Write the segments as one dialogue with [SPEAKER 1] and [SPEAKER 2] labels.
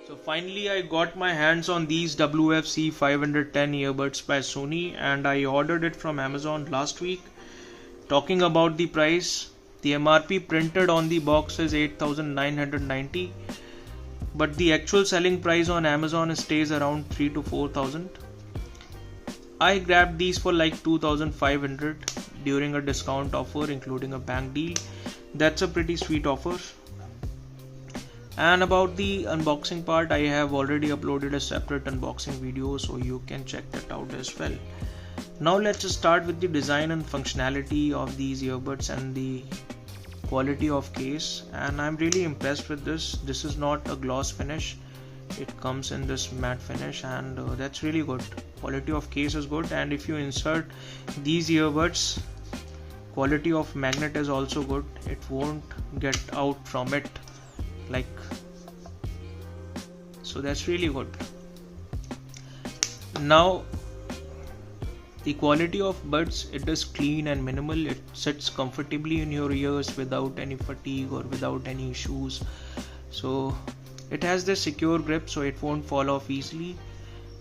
[SPEAKER 1] So finally I got my hands on these WF-C510 earbuds by Sony, and I ordered it from Amazon last week. Talking about the price, the MRP printed on the box is 8,990, but the actual selling price on Amazon stays around 3 to 4,000. I grabbed these for like 2,500 during a discount offer including a bank deal. That's a pretty sweet offer. And about the unboxing part, I have already uploaded a separate unboxing video, so you can check that out as well. Now let's start with the design and functionality of these earbuds and the quality of case. And I'm really impressed with this. This is not a gloss finish, it comes in this matte finish, and that's really good. Quality of case is good, and if you insert these earbuds, quality of magnet is also good. It won't get out from it, like, so that's really good. Now the quality of buds, it is clean and minimal. It sits comfortably in your ears without any fatigue or without any issues. So it has this secure grip, so it won't fall off easily.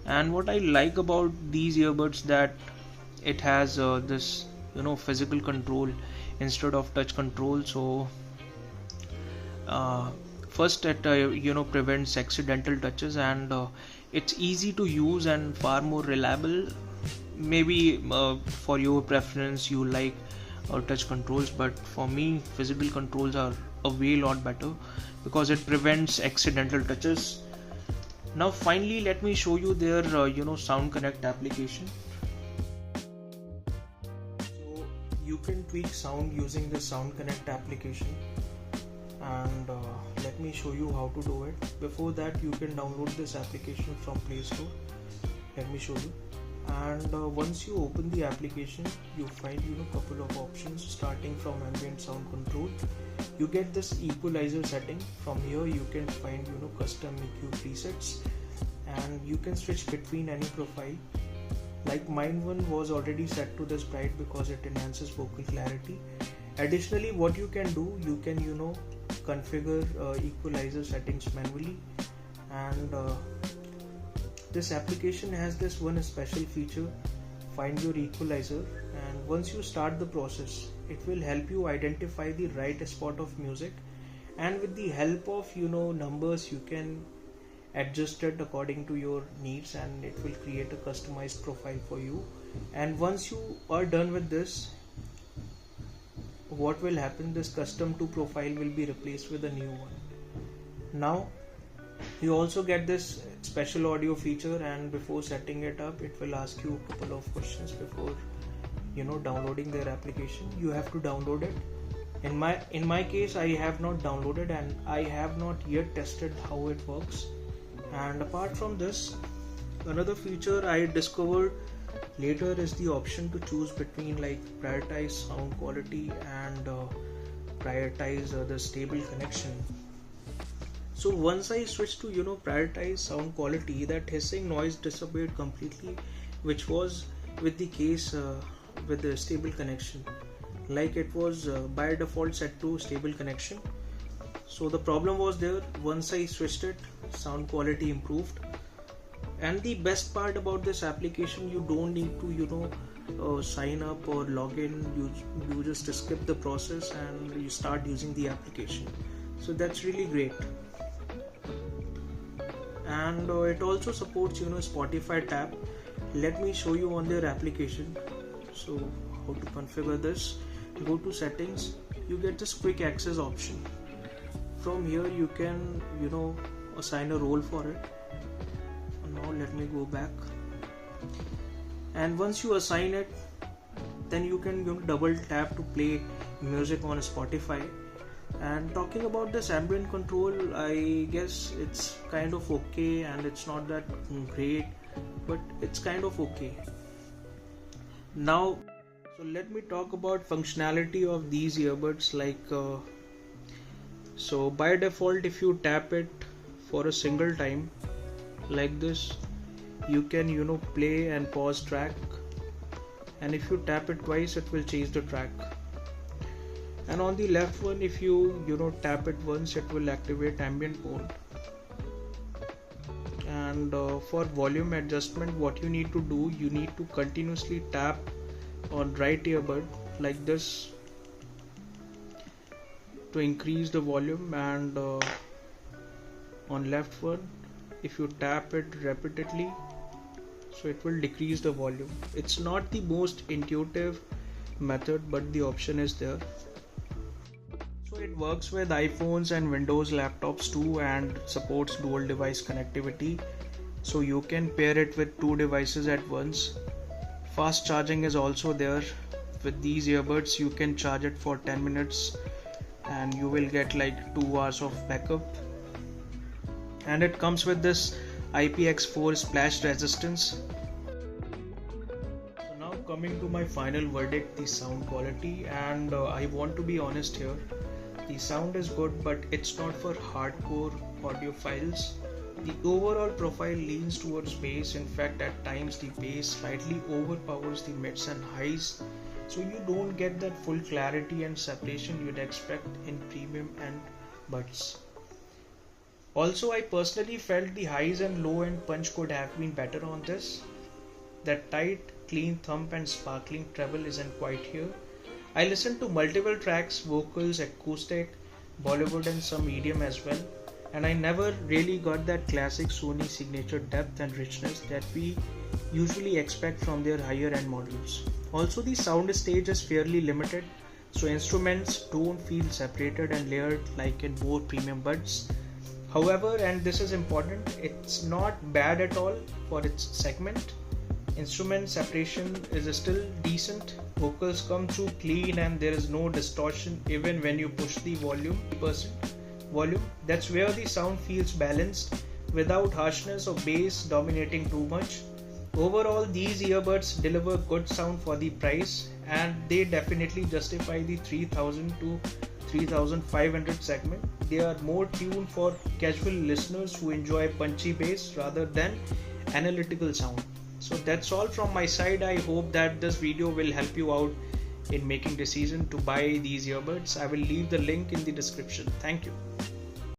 [SPEAKER 1] And what I like about these earbuds, that it has this physical control instead of touch control. So first it prevents accidental touches, and it's easy to use and far more reliable. Maybe for your preference you like touch controls, but for me physical controls are a way lot better because it prevents accidental touches. Now finally let me show you their Sound Connect application. So you can tweak sound using the Sound Connect application, and let me show you how to do it. Before that, you can download this application from Play Store. Let me show you. And once you open the application, you find couple of options starting from ambient sound control. You get this equalizer setting. From here you can find custom EQ presets, and you can switch between any profile. Like mine one was already set to this bright because it enhances vocal clarity. Additionally, what you can do, you can configure equalizer settings manually, and this application has this one special feature, find your equalizer, and once you start the process, it will help you identify the right spot of music, and with the help of numbers, you can adjust it according to your needs, and it will create a customized profile for you. And once you are done with this, what will happen, this custom to profile will be replaced with a new one. Now you also get this special audio feature, and before setting it up, it will ask you a couple of questions before downloading their application. You have to download it. In my case, I have not downloaded, and I have not yet tested how it works. And apart from this, another feature I discovered later is the option to choose between like prioritize sound quality and prioritize the stable connection. So once I switched to prioritize sound quality, that hissing noise disappeared completely, which was with the case with the stable connection. Like it was by default set to stable connection. So the problem was there. Once I switched it, sound quality improved. And the best part about this application, you don't need to sign up or log in. You just skip the process and you start using the application. So that's really great. And it also supports Spotify tab. Let me show you on their application. So how to configure this, go to settings, you get this quick access option. From here you can assign a role for it. Now let me go back, and once you assign it, then you can double tap to play music on Spotify. And talking about this ambient control, I guess it's kind of okay, and it's not that great, but it's kind of okay. Now, so let me talk about functionality of these earbuds. Like so by default, if you tap it for a single time like this, you can play and pause track, and if you tap it twice, it will change the track. And on the left one, if you tap it once, it will activate ambient mode. and for volume adjustment, what you need to do, you need to continuously tap on right earbud like this to increase the volume, and on left one, if you tap it repeatedly, so it will decrease the volume. It's not the most intuitive method, but the option is there. So it works with iPhones and Windows laptops too, and supports dual device connectivity, so you can pair it with two devices at once. Fast charging is also there. With these earbuds you can charge it for 10 minutes and you will get like 2 hours of backup, and it comes with this IPX4 splash resistance. So now coming to my final verdict, the sound quality, and I want to be honest here, the sound is good, but it's not for hardcore audiophiles. The overall profile leans towards bass. In fact, at times the bass slightly overpowers the mids and highs, so you don't get that full clarity and separation you'd expect in premium and buds. Also, I personally felt the highs and low end punch could have been better on this. That tight, clean thump and sparkling treble isn't quite here. I listened to multiple tracks, vocals, acoustic, Bollywood and some EDM as well, and I never really got that classic Sony signature depth and richness that we usually expect from their higher end models. Also, the sound stage is fairly limited, so instruments don't feel separated and layered like in more premium buds. However, and this is important, it's not bad at all for its segment. Instrument separation is still decent, vocals come through clean and there is no distortion even when you push the volume. That's where the sound feels balanced without harshness or bass dominating too much. Overall, these earbuds deliver good sound for the price, and they definitely justify the 3000 to 3500 segment. They are more tuned for casual listeners who enjoy punchy bass rather than analytical sound. So that's all from my side. I hope that this video will help you out in making decision to buy these earbuds. I will leave the link in the description. Thank you.